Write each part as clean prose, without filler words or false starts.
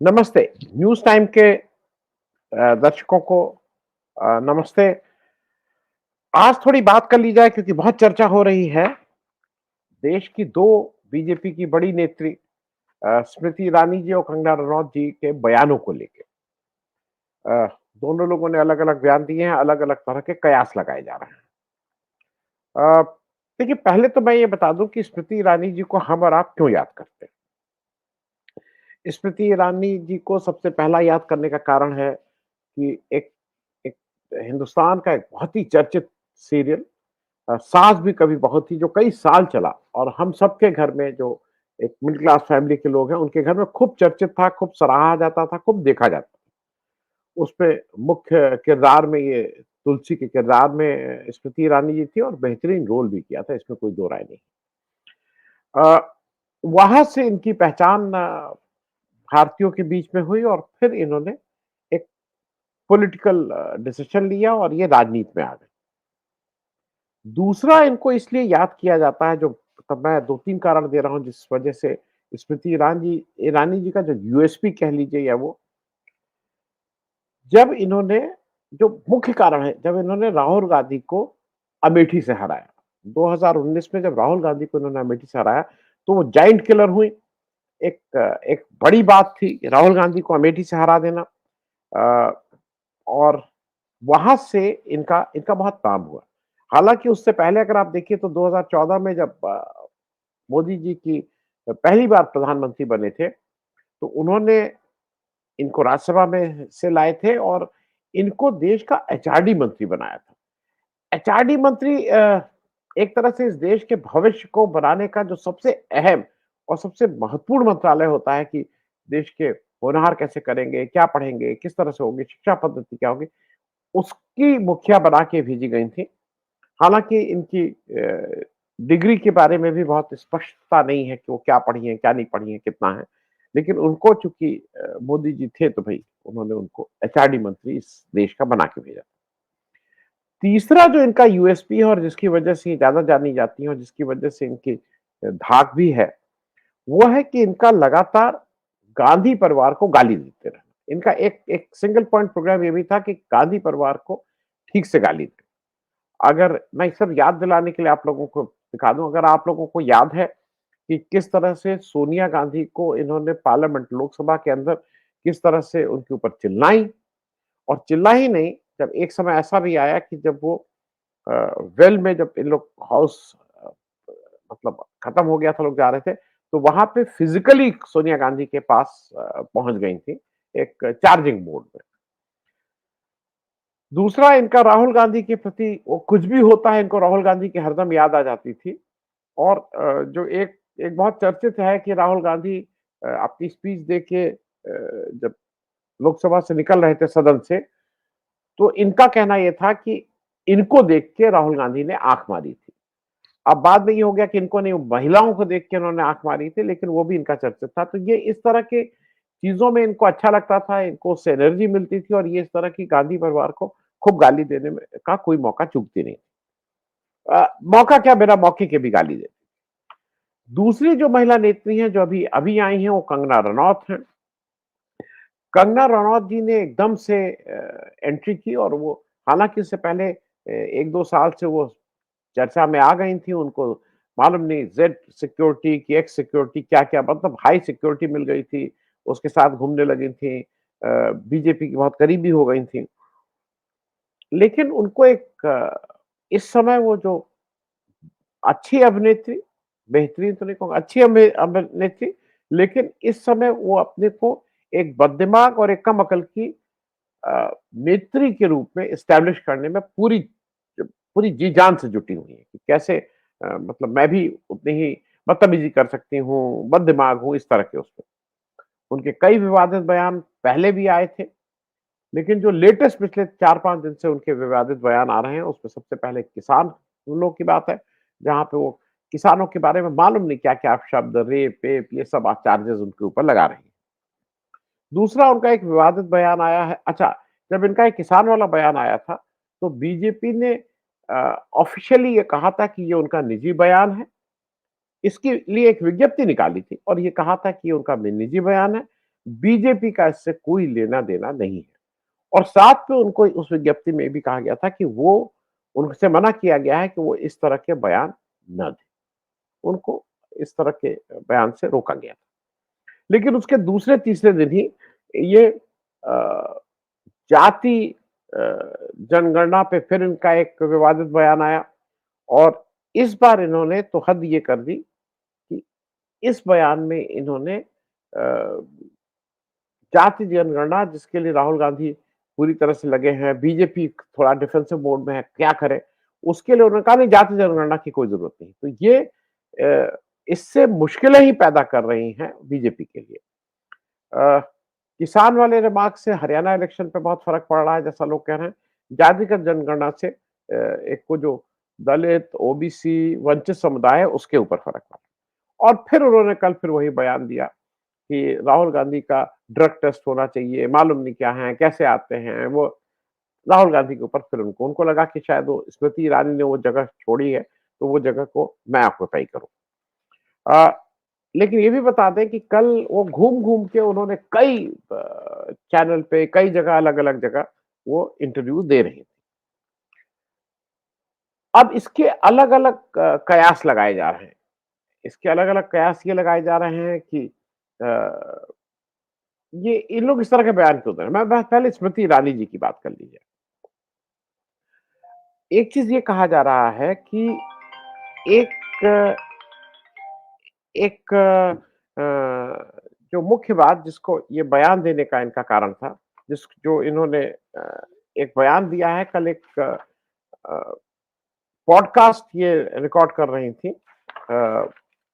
नमस्ते। News time के दर्शकों को नमस्ते। आज थोड़ी बात कर ली जाए क्योंकि बहुत चर्चा हो रही है, देश की 2 बीजेपी की बड़ी नेत्री स्मृति ईरानी जी और कंगना रनौत जी के बयानों को लेके। अ, दोनों लोगों ने अलग-अलग बयान दिए हैं, अलग-अलग तरह के कयास लगाए जा रहे हैं। अ, देखिए पहले तो मैं ये बता दूँ कि स्मृति ईरानी जी को हम और आप क्यों याद करते हैं? स्मृति ईरानी जी को सबसे पहला याद करने का कारण है कि एक एक हिंदुस्तान का एक बहुत ही चर्चित सीरियल सास भी कभी बहू थी जो कई साल चला और हम सबके घर में जो एक मिडिल क्लास फैमिली के लोग हैं, उनके घर में खूब चर्चित था, खूब सराहा जाता था, खूब देखा जाता था। उसपे मुख्य किरदार में ये तुलसी के किरदार में स्मृति ईरानी जी थी और बेहतरीन रोल भी किया था, इसमें कोई दो राय नहीं। अ, वहाँ से इनकी पहचान भारतीयों के बीच में हुई और फिर इन्होंने एक पॉलिटिकल डिसीजन लिया और ये राजनीति में आ गए। दूसरा इनको इसलिए याद किया जाता है जो तब मैं 2-3 कारण दे रहा हूँ जिस वजह से स्मृति ईरानी जी का जो यूएसपी कह लीजिए या वो जब इन्होंने जो मुख्य कारण है, जब इन्होंने राहुल गांधी को अमेठी से हराया। 2019 में जब राहुल गांधी को इन्होंने अमेठी से हराया, तो वो जायंट किलर हुई। एक बड़ी बात थी राहुल गांधी को अमेठी से हरा देना अ, और वहाँ से इनका इनका बहुत नाम हुआ। हालाँकि उससे पहले अगर आप देखिए तो 2014 में जब मोदी जी की पहली बार प्रधानमंत्री बने थे, तो उन्होंने इनको राज्यसभा में से लाए थे और इनको देश का एचआरडी मंत्री बनाया था। एचआरडी मंत्री एक तरह से इस देश के भविष्य को बनाने का जो सबसे अहम और सबसे महत्वपूर्ण मंत्रालय होता है कि देश के होनहार कैसे करेंगे, क्या पढ़ेंगे, किस तरह से होगी, शिक्षा पद्धति क्या होगी, उसकी मुखिया बना के भेजी गई थी। हालाँकि इनकी डिग्री के बारे में भी बहुत स्पष्टता नहीं है कि वो क्या पढ़ी हैं, क्या नहीं पढ़ी हैं, कितना है। लेकिन उनको चूँकि मोदी जी थे तो भई उन्होंने उनको एचआरडी मंत्री इस देश का बना के भेजा। तीसरा जो इनका यूएसपी है और जिसकी वजह से ये ज़्यादा जानी जाती हैं और जिसकी वजह से इनकी धाक भी है, वो है कि इनका लगातार गांधी परिवार को गाली देते रहना। इनका एक एक सिंगल पॉइंट प्रोग्राम ये भी था कि गांधी परिवार को ठीक से गाली दें। अगर मैं सिर्फ याद दिलाने के लिए आप लोगों को दिखा दूँ, अगर आप लोगों को याद है कि किस तरह से सोनिया गांधी को इन्होंने पार्लियामेंट लोकसभा के अंदर किस तरह से उनके ऊपर चिल्लाई और चिल्ला ही नहीं, जब एक समय ऐसा भी आया कि जब वो अ, वेल में जब इन लोग हाउस मतलब खत्म हो गया था, लोग जा रहे थे, तो वहाँ पे फिज़िकली सोनिया गांधी के पास पहुँच गई थी, एक चार्जिंग बोर्ड पे। दूसरा इनका राहुल गांधी के प्रति वो कुछ भी होता है, इनको राहुल गांधी की हरदम याद आ जाती थी और जो एक एक बहुत चर्चित है कि राहुल गांधी अपनी स्पीच दे के जब लोकसभा से निकल रहे थे सदन से, तो इनका कहना ये था कि इनको देख के राहुल गांधी ने आँख मारी थी। अब बाद में ये हो गया कि इनको नहीं, महिलाओं को देख के उन्होंने आँख मारी थी, लेकिन वो भी इनका चर्चित था। तो ये इस तरह के चीज़ों में इनको अच्छा लगता था, इनको उससे एनर्जी मिलती थी और ये इस तरह की गांधी परिवार को खूब गाली देने में का कोई मौका चूकती नहीं। मौका क्या, बिना मौके के भी गाली देती। दूसरी जो महिला नेत्री हैं, जो अभी अभी आई हैं, वो कंगना रनौत हैं। कंगना रनौत जी ने एकदम से एंट्री की और वो हालाँकि इससे पहले 1-2 साल से वो चर्चा में आ गई थी, उनको मालूम नहीं ज़ेड सिक्योरिटी की एक्स सिक्योरिटी क्या-क्या मतलब हाई सिक्योरिटी मिल गई थी, उसके साथ घूमने लगी थी बीजेपी की बहुत करीबी हो गई थी। लेकिन उनको इस समय वो जो अच्छी अभिनेत्री, बेहतरीन तो नहीं कहूँगा, अच्छी अभिनेत्री, लेकिन इस समय वो अपने को एक बददिमाग और एक कम अकल की नेत्री के रूप में एस्टेब्लिश करने में पूरी पूरी जी-जान से जुटी हुई हैं कि कैसे मतलब मैं भी उतनी ही बदतमीज़ी कर सकती हूँ, बददिमाग हूँ, इस तरह के उसमें। उनके कई विवादित बयान पहले भी आए थे, लेकिन जो लेटेस्ट पिछले 4-5 दिन से उनके विवादित बयान आ रहे हैं, उसमें सबसे पहले किसान लोगों की बात है, जहाँ पे वो किसानों के बारे में मालूम नहीं क्या-क्या शब्द रेप-वेप ये सब चार्जेज़ उनके ऊपर लगा रही हैं। दूसरा उनका एक विवादित बयान आया है अच्छा, जब इनका एक किसान वाला बयान आया था, तो बीजेपी ने ऑफ़िशियली ये कहा था कि ये उनका निजी बयान है। इसके लिए एक विज्ञप्ति निकाली थी और ये कहा था कि ये उनका निजी बयान है। बीजेपी का इससे कोई लेना-देना नहीं है। और साथ में उनको उस विज्ञप्ति में भी कहा गया था कि वो उनसे मना किया गया है कि वो इस तरह के बयान ना दें। उनको इस तरह के बयान से रोका गया। लेकिन उसके दूसरे-तीसरे दिन ही ये जाति अ, जनगणना पे फिर इनका एक विवादित बयान आया और इस बार इन्होंने तो हद ये कर दी कि इस बयान में इन्होंने जाति जनगणना जिसके लिए राहुल गांधी पूरी तरह से लगे हैं, बीजेपी थोड़ा डिफेंसिव मोड में है, क्या करे? उसके लिए उन्होंने कहा नहीं जाति जनगणना की कोई ज़रूरत नहीं। तो ये इससे मुश्किलें ही पैदा कर रही हैं बीजेपी के लिए। अ, किसान वाले रिमार्क से हरियाणा इलेक्शन पे बहुत फ़र्क पड़ रहा है जैसा लोग कह रहे हैं। जातिगत जनगणना से एक वो जो दलित, ओबीसी, वंचित समुदाय है उसके ऊपर फ़र्क पड़ा। और फिर उन्होंने कल फिर वही बयान दिया कि राहुल गांधी का ड्रग टेस्ट होना चाहिए, मालूम नहीं क्या है, कैसे आते हैं, वो राहुल गांधी के ऊपर फिर उनको लगा कि शायद वो स्मृति ईरानी ने वो जगह छोड़ी है, तो वो जगह को मैं ऑक्यूपाई करूँ। अ, लेकिन ये भी बता दें कि कल वो घूम-घूम के उन्होंने कई चैनल पे, कई जगह अलग-अलग जगह वो इंटरव्यू दे रही थी। अब इसके अलग-अलग कयास लगाए जा रहे हैं। इसके अलग-अलग कयास ये लगाए जा रहे हैं कि अ ये इन लोग इस तरह के बयान क्यों दे रहे हैं? मैं पहले स्मृति ईरानी जी की बात कर लीजिए। एक चीज़ ये कहा जा रहा है कि एक एक जो मुख्य बात जिसको ये बयान देने का इनका कारण था, जो इन्होंने एक बयान दिया है कल एक पॉडकास्ट ये रिकॉर्ड कर रही थी।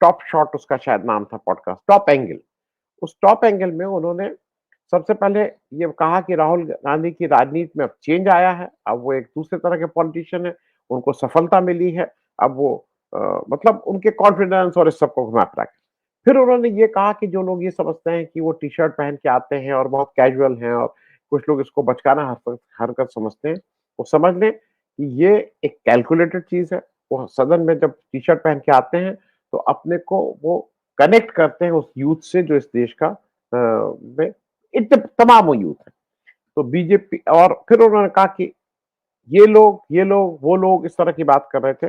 टॉप शॉट उसका शायद नाम था पॉडकास्ट, टॉप एंगल। उस टॉप एंगल में उन्होंने सबसे पहले ये कहा कि राहुल गांधी की राजनीति में अब चेंज आया है, अब वो एक दूसरे तरह के पॉलिटिशियन है, उनको सफलता मिली है, अब वो मतलब उनके कॉन्फिडेंस और इस सबको घुमा-फिरा के। फिर उन्होंने ये कहा कि जो लोग ये समझते हैं कि वो टी-शर्ट पहन के आते हैं और बहुत कैजुअल हैं और कुछ लोग इसको बचकाना हरकत समझते हैं, वो समझ लें कि ये एक कैलकुलेटेड चीज़ है। वो सदन में जब टी-शर्ट पहन के आते हैं, तो अपने को वो कनेक्ट करते हैं उस यूथ से जो इस देश का में तमाम वो यूथ है। तो बीजेपी और फिर उन्होंने कहा कि वो लोग इस तरह की बात कर रहे थे।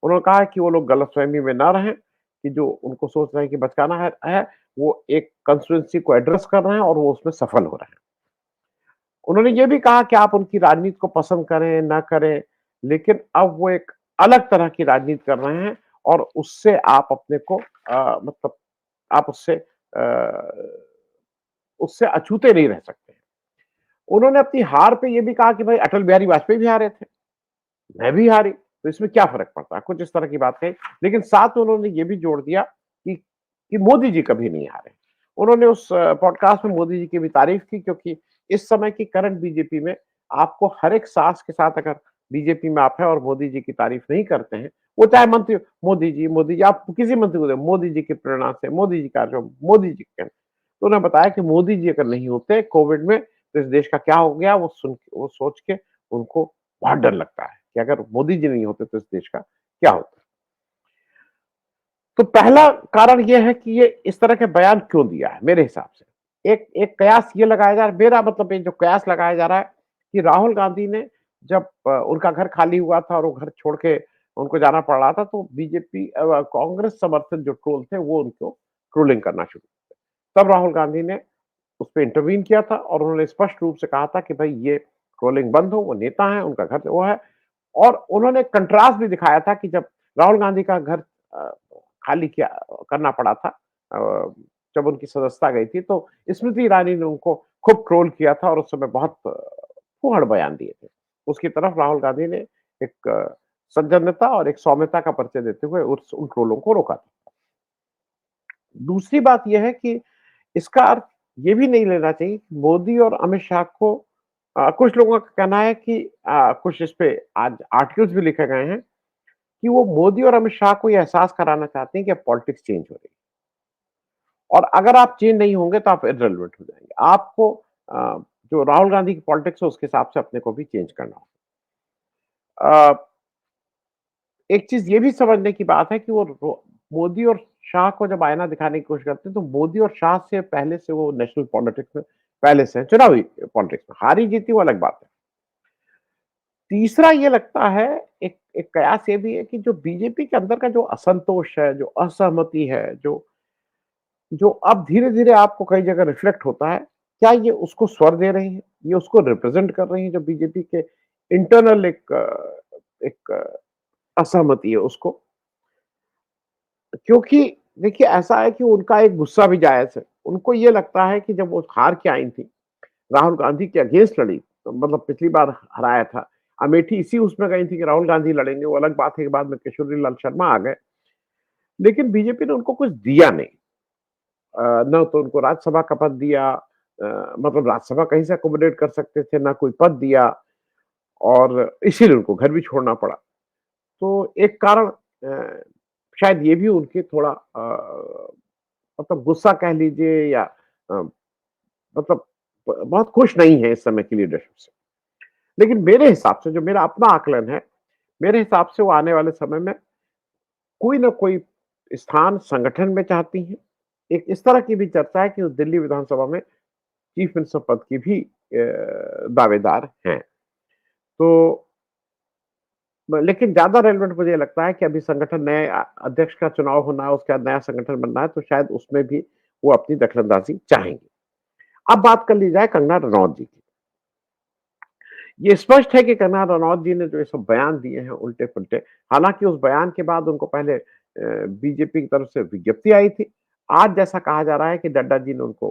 उन्होंने कहा कि वो लोग गलतफ़हमी में ना रहें, कि जो उनको सोच रहे हैं कि बचकाना है, वो एक कंस्टिट्यूएंसी को एड्रेस कर रहे हैं और वो उसमें सफल हो रहे हैं। उन्होंने ये भी कहा कि आप उनकी राजनीति को पसंद करें, ना करें, लेकिन अब वो एक अलग तरह की राजनीति कर रहे हैं और उससे आप अपने को मतलब आप उससे अछूते नहीं रह सकते हैं। उन्होंने अपनी हार पे ये भी कहा कि भाई अटल बिहारी वाजपेयी भी हारे थे, मैं भी हारी, तो इसमें क्या फ़र्क पड़ता है? कुछ इस तरह की बात कही, लेकिन साथ में उन्होंने ये भी जोड़ दिया कि मोदी जी कभी नहीं हारे। उन्होंने उस पॉडकास्ट में मोदी जी की भी तारीफ़ की क्योंकि इस समय की करंट बीजेपी में आपको हर एक साँस के साथ अगर बीजेपी में आप हैं और मोदी जी की तारीफ़ नहीं करते हैं, वो चाहे मंत्री मोदी जी आप किसी मंत्री को दें, मोदी जी की प्रेरणा से, मोदी जी का जो मोदी जी के तो उन्होंने बताया कि मोदी जी अगर नहीं होते कोविड में, तो इस देश का क्या हो गया वो सोच के उनको बहुत डर लगता है कि अगर मोदी जी नहीं होते तो इस देश का क्या होता? तो पहला कारण ये है कि ये इस तरह के बयान क्यों दिया है मेरे हिसाब से। एक एक कयास ये लगाया जा रहा है मेरा मतलब ये जो कयास लगाया जा रहा है कि राहुल गांधी ने जब उनका घर खाली हुआ था और वो घर छोड़ के उनको जाना पड़ रहा था तो बीजेपी कांग्रेस समर्थक जो ट्रोल थे वो उनको ट्रोलिंग करना शुरू किया। तब राहुल गांधी ने उसपे इंटरवीन किया था और उन्होंने स्पष्ट रूप से कहा था कि भाई ये ट्रोलिंग बंद हो, वो नेता हैं, उनका घर वो है और उन्होंने कंट्रास्ट भी दिखाया था कि जब राहुल गांधी का घर अ, खाली किया करना पड़ा था जब उनकी सदस्यता गई थी, तो स्मृति ईरानी ने उनको खूब ट्रोल किया था और उस समय बहुत फूहड़ बयान दिए थे। उसकी तरफ राहुल गांधी ने एक सज्जनता और एक सौम्यता का परिचय देते हुए उस उन ट्रोलों को रोका था। दूसरी बात ये है कि इसका अर्थ ये भी नहीं लेना चाहिए कि मोदी और अमित शाह को कुछ लोगों का कहना है कि कुछ इस पे आज आर्टिकल्स भी लिखे गए हैं कि वो मोदी और अमित शाह को ये एहसास कराना चाहते हैं कि अब पॉलिटिक्स चेंज हो रही है और अगर आप चेंज नहीं होंगे तो आप इर्रेलेवेंट हो जाएँगे। आपको जो राहुल गांधी की पॉलिटिक्स है उसके हिसाब से अपने को भी चेंज करना होगा। एक चीज़ ये भी समझने की बात है कि वो रो मोदी और शाह को जब आईना दिखाने की कोशिश करते हैं, तो मोदी और शाह से पहले से वो नेशनल पॉलिटिक्स में पहले से हैं, चुनावी पॉलिटिक्स में। हारी-जीती वो अलग बात है। तीसरा ये लगता है, एक एक कयास ये भी है कि जो बीजेपी के अंदर का जो असंतोष है, जो असहमति है, जो जो अब धीरे-धीरे आपको कई जगह रिफ्लेक्ट होता है, क्या ये उसको स्वर दे रही हैं? ये उसको रिप्रेज़ेंट कर रही हैं, जो बीजेपी के इंटरनल एक असहमति है उसको? क्योंकि देखिए ऐसा है कि उनका एक गुस्सा भी जायज़ है। उनको ये लगता है कि जब वो हार के आई थी, राहुल गांधी के अगेंस्ट लड़ी, तो मतलब पिछली बार हराया था। अमेठी इसी उसमें गई थी कि राहुल गांधी लड़ेंगे, वो अलग बात है कि बाद में किशोरी लाल शर्मा आ गए। लेकिन बीजेपी ने उनको कुछ दिया नहीं। ना तो उनको राज्यसभा का पद दिया, मतलब राज्यसभा कहीं से अकोमोडेट कर सकते थे, ना कोई पद दिया और इसीलिए उनको घर भी छोड़ना पड़ा। तो एक कारण शायद ये भी उनके थोड़ा मतलब गुस्सा कह लीजिए या अ, मतलब बहुत खुश नहीं है इस समय की लीडरशिप से। लेकिन मेरे हिसाब से जो मेरा अपना आकलन है, मेरे हिसाब से वो आने वाले समय में कोई ना कोई स्थान संगठन में चाहती हैं। एक इस तरह की भी चर्चा है कि वो दिल्ली विधानसभा में चीफ मिनिस्टर पद की भी दावेदार हैं। तो लेकिन ज़्यादा रेलेवेंट मुझे ये लगता है कि अभी संगठन नए अध्यक्ष का चुनाव होना है, उसके बाद नया संगठन बनना है, तो शायद उसमें भी वो अपनी दखल-अंदाज़ी चाहेंगे। अब बात कर ली जाए कंगना रनौत जी की। ये स्पष्ट है कि कंगना रनौत जी ने जो ये सब बयान दिए हैं उल्टे-पुल्टे, हालाँकि उस बयान के बाद उनको पहले बीजेपी की तरफ से विज्ञप्ति आई थी। आज जैसा कहा जा रहा है कि नड्डा जी ने उनको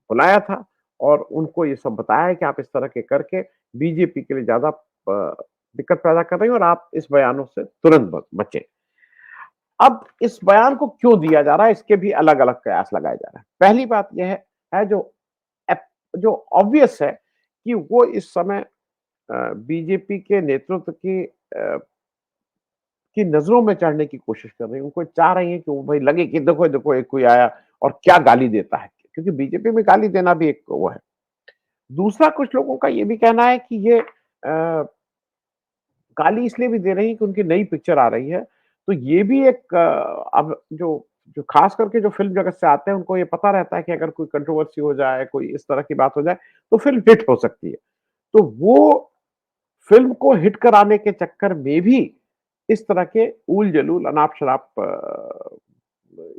बुलाया था और उनको ये सब बताया है कि आप इस तरह के करके बीजेपी के लिए ज़्यादा दिक्कत पैदा कर रही हैं और आप इस बयानों से तुरंत बचें। अब इस बयान को क्यों दिया जा रहा है, इसके भी अलग-अलग कयास लगाए जा रहे हैं। पहली बात ये है जो एप जो ऑब्वियस है कि वो इस समय बीजेपी के नेतृत्व की नज़रों में चढ़ने की कोशिश कर रही हैं। उनको चाह रही हैं कि वो भाई लगे कि देखो, देखो एक कोई आया और क्या गाली देता है। क्योंकि बीजेपी में गाली देना भी एक वो है। दूसरा कुछ लोगों का ये भी कहना है कि ये गाली इसलिए भी दे रही हैं कि उनकी नई पिक्चर आ रही है। तो ये भी एक अब जो जो ख़ास करके जो फ़िल्म जगत से आते हैं उनको ये पता रहता है कि अगर कोई कंट्रोवर्सी हो जाए, कोई इस तरह की बात हो जाए, तो फ़िल्म हिट हो सकती है। तो वो फ़िल्म को हिट कराने के चक्कर में भी इस तरह के ऊल-जलूल, अनाप-शनाप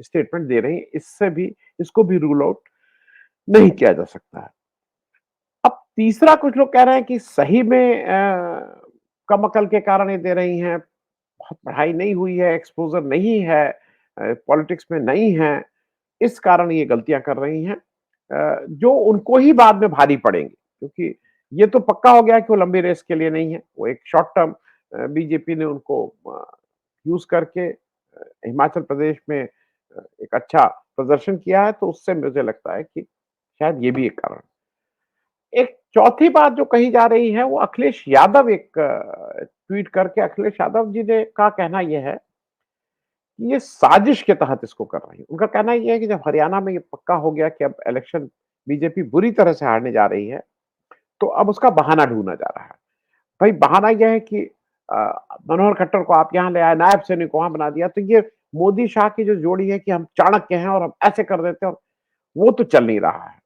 स्टेटमेंट दे रही हैं। इससे भी इसको भी रूल आउट नहीं किया जा सकता है। अब तीसरा कुछ लोग कह रहे हैं कि सही में कम अकल के कारण ये दे रही हैं, बहुत पढ़ाई नहीं हुई है, एक्सपोज़र नहीं है, पॉलिटिक्स में नहीं है, इस कारण ये गलतियाँ कर रही हैं जो उनको ही बाद में भारी पड़ेंगी। क्योंकि ये तो पक्का हो गया कि वो लंबी रेस के लिए नहीं है, वो एक शॉर्ट टर्म बीजेपी ने उनको यूज़ करके हिमाचल प्रदेश में एक अच्छा प्रदर्शन किया है, तो उससे मुझे लगता है कि शायद ये भी एक कारण एक चौथी बात जो कही जा रही है वो अखिलेश यादव एक ट्वीट करके अखिलेश यादव जी ने का कहना ये है कि ये साजिश के तहत इसको कर रही है। उनका कहना ये है कि जब हरियाणा में ये पक्का हो गया कि अब इलेक्शन बीजेपी बुरी तरह से हारने जा रही है, तो अब उसका बहाना ढूँढा जा रहा है। भाई बहाना ये है कि अ, मनोहर खट्टर को आप यहाँ ले आए, नायब सैनिक को वहाँ बना दिया, तो ये मोदी-शाह की जो जोड़ी है कि हम चाणक्य हैं और हम ऐसे कर देते हैं, और वो तो चल नहीं रहा है।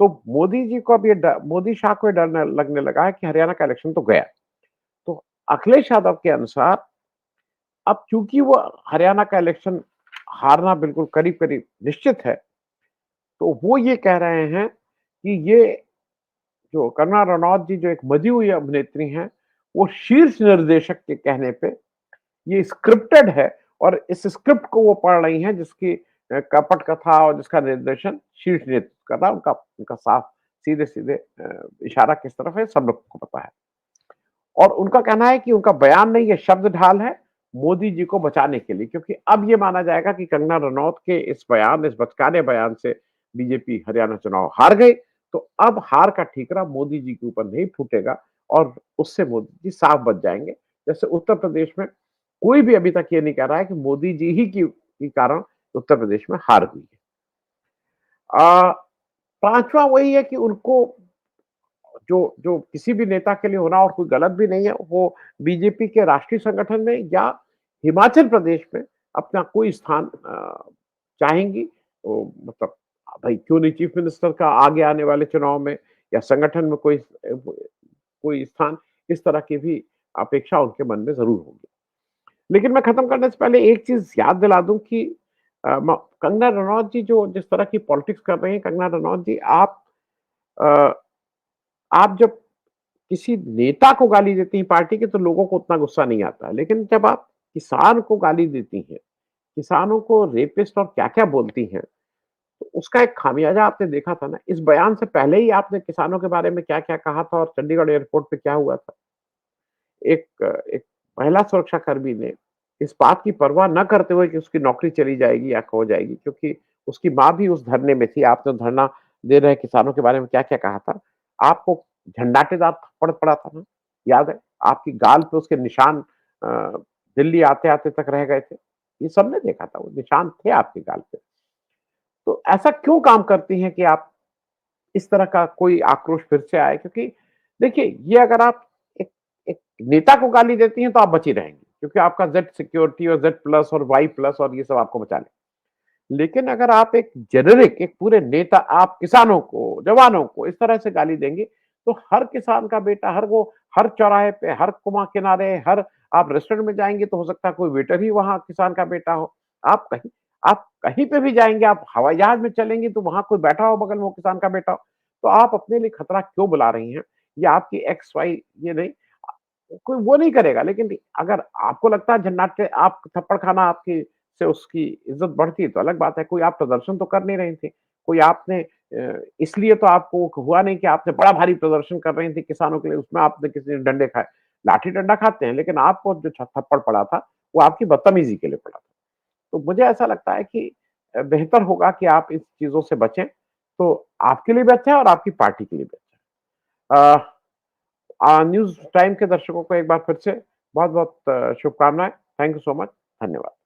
तो मोदी जी को अब ये ड मोदी शाह को ये डर न लगने लगा है कि हरियाणा का इलेक्शन तो गया। तो अखिलेश यादव के अनुसार अब चूँकि वो हरियाणा का इलेक्शन हारना बिल्कुल करीब-करीब निश्चित है, तो वो ये कह रहे हैं कि ये जो कंगना रनौत जी जो एक बची हुई अभिनेत्री हैं, वो शीर्ष निर्देशक के कहने पे ये स्क्रिप्टेड है और इस स्क्रिप्ट को वो पढ़ रही हैं जिसकी कपट कथा और जिसका निर्देशन शीर्ष नेतृत्व कर रहा है। उनका उनका साफ सीधे-सीधे इशारा किस तरफ है सब लोग को पता है। और उनका कहना है कि उनका बयान नहीं ये शब्द ढाल है, मोदी जी को बचाने के लिए, क्योंकि अब ये माना जाएगा कि कंगना रनौत के इस बयान, इस बचकाने बयान से बीजेपी हरियाणा चुनाव हार गई, तो अब हार का ठीकरा मोदी जी के ऊपर नहीं फूटेगा और उससे मोदी जी साफ बच जाएँगे। जैसे उत्तर प्रदेश में कोई भी अभी तक ये नहीं कह रहा है कि मोदी जी ही की कारण उत्तर प्रदेश में हार हुई है। 5वां वही है कि उनको जो जो किसी भी नेता के लिए होना और कोई गलत भी नहीं है, वो बीजेपी के राष्ट्रीय संगठन में या हिमाचल प्रदेश में अपना कोई स्थान चाहेंगी मतलब भाई क्यों नहीं चीफ मिनिस्टर का आगे आने वाले चुनाव में या संगठन में कोई स्थान, इस तरह की भी अपेक्षा उनके मन में ज़रूर होगी। लेकिन मैं खत्म करने से पहले एक चीज़ याद दिला दूँ कि अ, म कंगना रनौत जी जो जिस तरह की पॉलिटिक्स कर रही हैं, कंगना रनौत जी अ, आप जब किसी नेता को गाली देती हैं पार्टी के तो लोगों को उतना गुस्सा नहीं आता है। लेकिन जब आप किसान को गाली देती हैं, किसानों को रेपिस्ट और क्या-क्या बोलती हैं, तो उसका एक खामियाजा आपने देखा था ना। इस बयान से पहले ही आपने किसानों के बारे में क्या-क्या कहा था और चंडीगढ़ एयरपोर्ट पे क्या हुआ था। एक महिला सुरक्षाकर्मी ने इस बात की परवाह न करते हुए कि उसकी नौकरी चली जाएगी या खो जाएगी क्योंकि उसकी माँ भी उस धरने में थी। आपने धरना दे रहे किसानों के बारे में क्या-क्या कहा था। आपको झंडाटेदार थप्पड़ पड़ा था ना, याद है? आपकी गाल पे उसके निशान दिल्ली आते-आते तक रह गए थे। ये सबने देखा था, वो निशान थे आपकी गाल पे। तो ऐसा क्यों काम करती हैं कि आप इस तरह का कोई आक्रोश फिर से आए? क्योंकि देखिए, ये अगर आप एक एक नेता को गाली देती हैं, तो आप बची रहेंगी, क्योंकि आपका ज़ेड सिक्योरिटी और ज़ेड प्लस और वाई प्लस और ये सब आपको बचा लें। लेकिन अगर आप एक जेनेरिक एक पूरे नेता आप किसानों को, जवानों को इस तरह से गाली देंगे, तो हर किसान का बेटा हर चौराहे पे, हर कुआँ किनारे, हर आप रेस्टोरेंट में जाएँगे तो हो सकता है कोई वेटर ही वहाँ किसान का बेटा हो। आप कहीं आप कहीं पे भी जाएँगे, आप हवाई जहाज में चलेंगे तो वहाँ कोई बैठा हो बगल में वो किसान का बेटा हो। तो आप अपने लिए खतरा क्यों बुला रही हैं? ये आपकी एक्स, वाई ये नहीं कोई वो नहीं करेगा, लेकिन अगर आपको लगता है झन्नाटे आप थप्पड़ खाना आपकी से उसकी इज़्ज़त बढ़ती है, तो अलग बात है। कोई आप प्रदर्शन तो कर नहीं रही थी। कोई आपने इसलिए तो आपको हुआ नहीं कि आपने बड़ा भारी प्रदर्शन कर रही थी किसानों के लिए, उसमें आपने किसी ने डंडे खाए। लाठी-डंडा खाते हैं, लेकिन आपको जो थप्पड़ पड़ा था, वो आपकी बदतमीज़ी के लिए पड़ा था। तो मुझे ऐसा लगता है कि बेहतर होगा कि आप इस चीज़ों से बचें, तो आपके लिए भी अच्छा है और आपकी पार्टी के लिए भी अच्छा है। न्यूज़ टाइम के दर्शकों को एक बार फिर से बहुत-बहुत शुभकामनाएँ। Thank you so much. धन्यवाद।